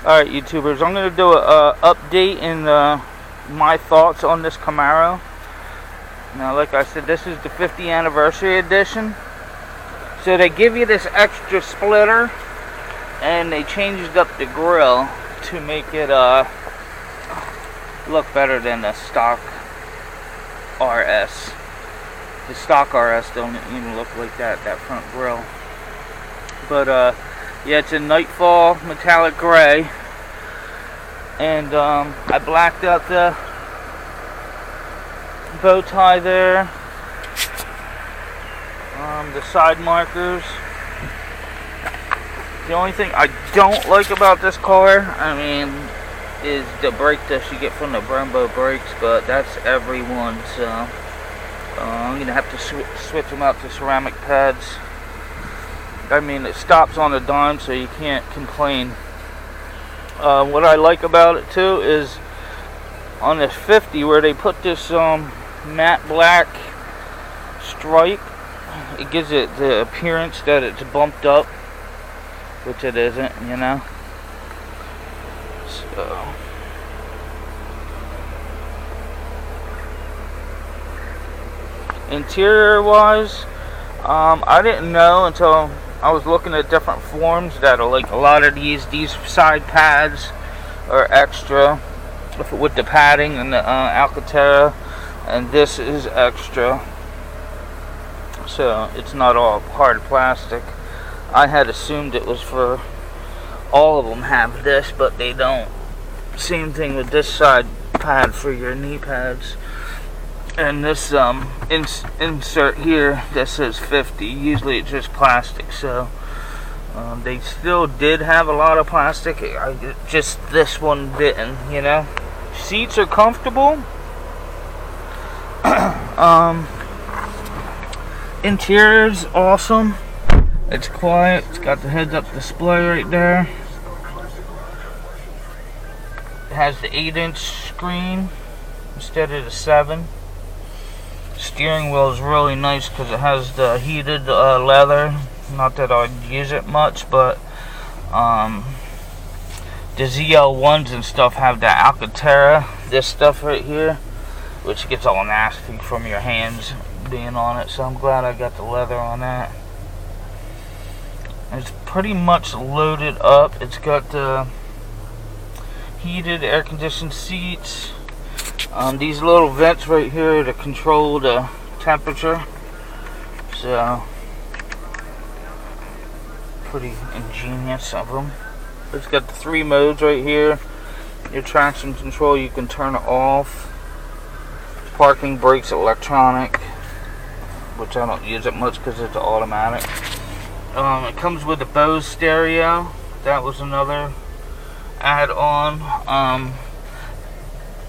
Alright, YouTubers, I'm going to do a update in my thoughts on this Camaro. Now, like I said, this is the 50th anniversary edition. So they give you this extra splitter, and they changed up the grill to make it look better than the stock RS. The stock RS don't even look like that front grill. But yeah, it's a Nightfall metallic gray, and I blacked out the bow tie there, the side markers. The only thing I don't like about this car, is the brake disc you get from the Brembo brakes, but that's everyone, so I'm gonna have to switch them out to ceramic pads. It stops on a dime, so you can't complain. What I like about it too is on this 50, where they put this matte black stripe, it gives it the appearance that it's bumped up, which it isn't, you know. So interior wise, I didn't know until I was looking at different forums that are like a lot of these side pads are extra with the padding and the Alcantara, and this is extra, so it's not all hard plastic. I had assumed it was for all of them have this, but they don't. Same thing with this side pad for your knee pads. And this insert here that says 50, usually it's just plastic, so they still did have a lot of plastic, just this one didn't, you know. Seats are comfortable. Interior's awesome. It's quiet. It's got the heads-up display right there. It has the 8-inch screen instead of the 7. Steering wheel is really nice because it has the heated leather. Not that I'd use it much, but the ZL1s and stuff have the Alcantara, this stuff right here, which gets all nasty from your hands being on it, so I'm glad I got the leather on that. It's pretty much loaded up. It's got the heated air-conditioned seats. These little vents right here to control the temperature, so pretty ingenious of them. It's got the 3 modes right here. Your traction control, you can turn it off. Parking, brakes, electronic, which I don't use it much because it's automatic. It comes with a Bose stereo. That was another add-on.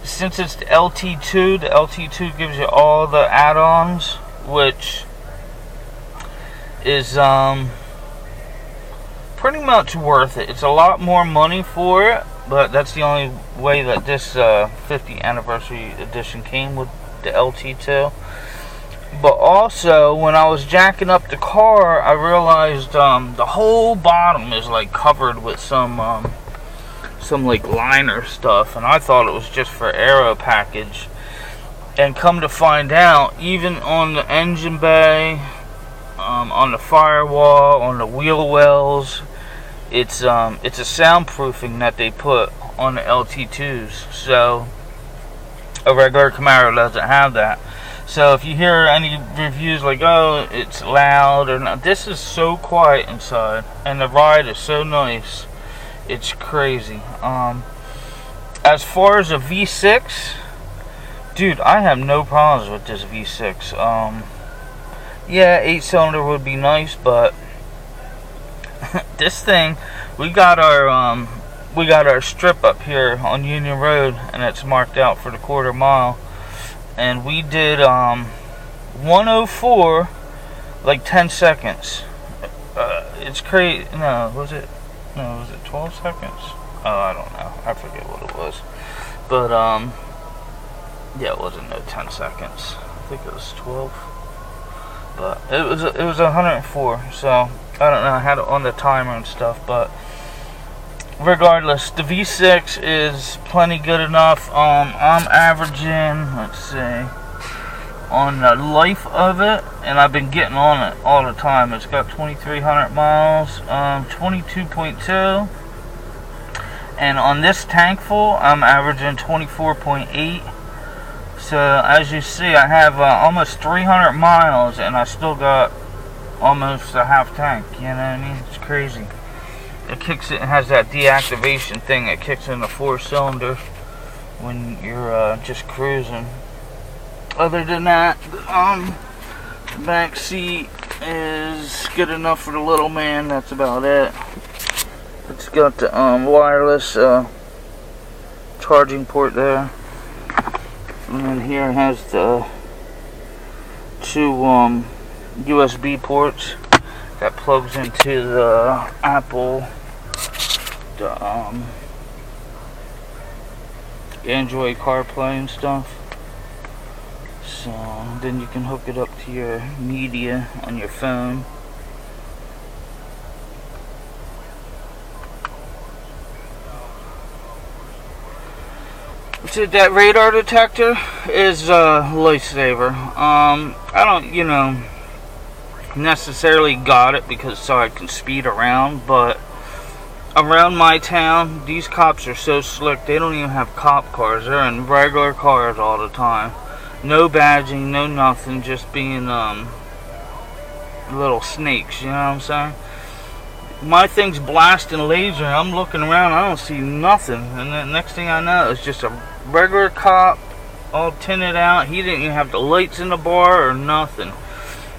Since it's the LT2 gives you all the add-ons, which is pretty much worth it. It's a lot more money for it, but that's the only way that this 50th anniversary edition came, with the LT2. But also, when I was jacking up the car, I realized the whole bottom is like covered with some like liner stuff, and I thought it was just for aero package. And come to find out, even on the engine bay, on the firewall, on the wheel wells, it's a soundproofing that they put on the LT2s. So a regular Camaro doesn't have that. So if you hear any reviews like, oh, it's loud or not, this is so quiet inside, and the ride is so nice. It's crazy. As far as a V6, dude, I have no problems with this V6. Yeah, 8-cylinder would be nice, but this thing, we got our strip up here on Union Road, and it's marked out for the quarter mile, and we did 104 like 10 seconds. It's crazy. Was it 12 seconds? Oh, I don't know. I forget what it was. But, yeah, it wasn't no 10 seconds. I think it was 12. But it was 104, so I don't know. I had it on the timer and stuff, but regardless, the V6 is plenty good enough. I'm averaging, let's see, on the life of it, and I've been getting on it all the time. It's got 2,300 miles, 22.2, and on this tank full, I'm averaging 24.8. So as you see, I have almost 300 miles, and I still got almost a half tank. You know what I mean? It's crazy. It kicks it has that deactivation thing that kicks in the 4-cylinder when you're just cruising. Other than that, the back seat is good enough for the little man. That's about it. It's got the wireless charging port there, and then here it has the 2 USB ports that plugs into the Apple, the Android CarPlay and stuff. So then you can hook it up to your media on your phone. So that radar detector is a lifesaver. I don't, necessarily got it because so I can speed around, but around my town, these cops are so slick. They don't even have cop cars. They're in regular cars all the time. No badging, no nothing, just being little snakes, you know what I'm saying? My thing's blasting laser, I'm looking around, I don't see nothing, and the next thing I know, it's just a regular cop, all tinted out. He didn't even have the lights in the bar or nothing.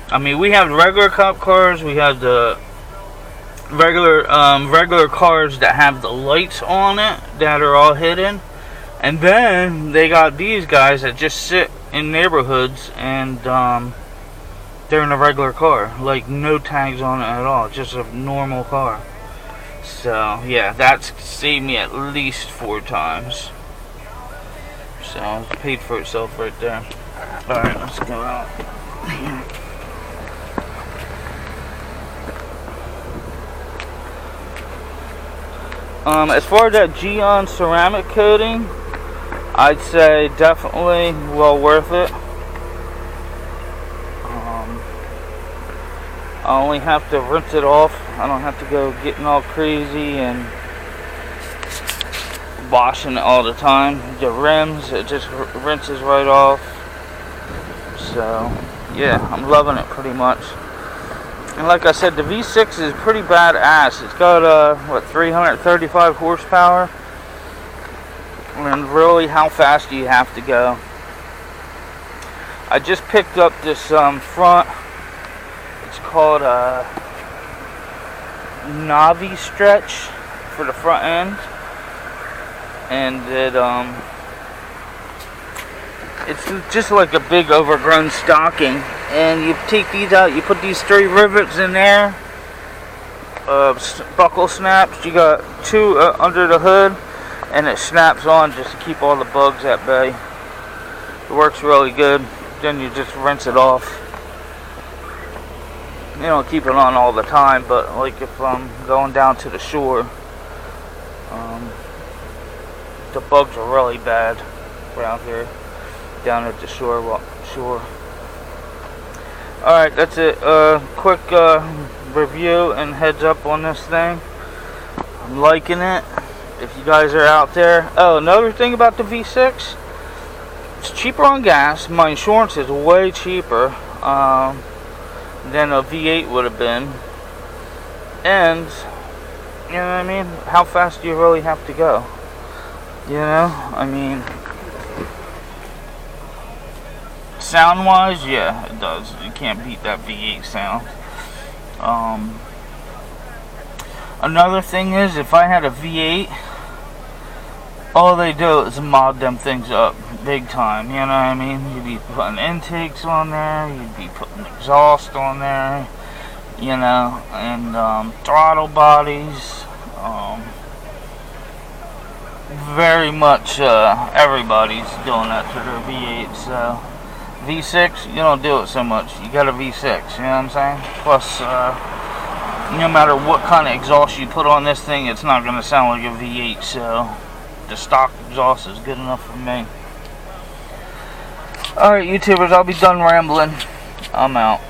I mean, we have regular cop cars, we have the regular cars that have the lights on it that are all hidden, and then they got these guys that just sit in neighborhoods and they're in a regular car, like no tags on it at all, just a normal car. So yeah, that's saved me at least 4 times. So it's paid for itself right there. Alright, let's go out here. As far as that Geon ceramic coating, I'd say definitely well worth it. I only have to rinse it off. I don't have to go getting all crazy and washing it all the time. The rims, it just rinses right off. So yeah, I'm loving it pretty much. And like I said, the V6 is pretty badass. It's got what, 335 horsepower. And really, how fast do you have to go? I just picked up this front. It's called a Navi stretch for the front end, and it's just like a big overgrown stocking. And you take these out, you put these 3 rivets in there, buckle snaps. You got 2 under the hood, and it snaps on just to keep all the bugs at bay. It works really good. Then you just rinse it off. You don't keep it on all the time, but like if I'm going down to the shore, the bugs are really bad around here, down at the shore. Alright, that's it. Quick review and heads up on this thing. I'm liking it. If you guys are out there. Oh, another thing about the V6, it's cheaper on gas. My insurance is way cheaper than a V8 would have been. And, you know what I mean? How fast do you really have to go? You know? I mean, sound wise, yeah, it does. You can't beat that V8 sound. Another thing is, if I had a V8, all they do is mod them things up big time, you know what I mean? You'd be putting intakes on there, you'd be putting exhaust on there, you know, and throttle bodies. Very much everybody's doing that to their V8, so V6, you don't do it so much. You got a V6, you know what I'm saying? Plus no matter what kind of exhaust you put on this thing, it's not going to sound like a V8, so the stock exhaust is good enough for me. Alright, YouTubers, I'll be done rambling. I'm out.